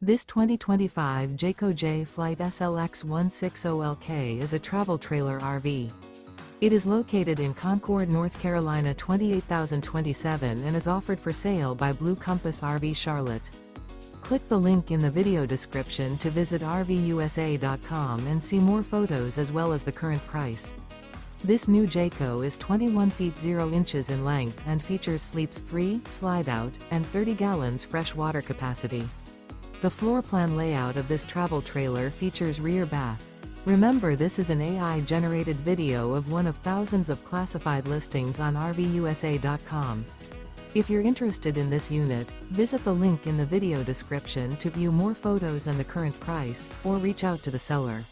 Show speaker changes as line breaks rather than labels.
This 2025 Jayco Jay Flight SLX 160LK is a travel trailer RV. It is located in Concord, North Carolina 28027 and is offered for sale by Blue Compass RV Charlotte. Click the link in the video description to visit RVUSA.com and see more photos as well as the current price. This new Jayco is 21 feet 0 inches in length and features sleeps 3, slide-out, and 30 gallons fresh water capacity. The floor plan layout of this travel trailer features rear bath. Remember, this is an AI-generated video of one of thousands of classified listings on RVUSA.com. If you're interested in this unit, visit the link in the video description to view more photos and the current price, or reach out to the seller.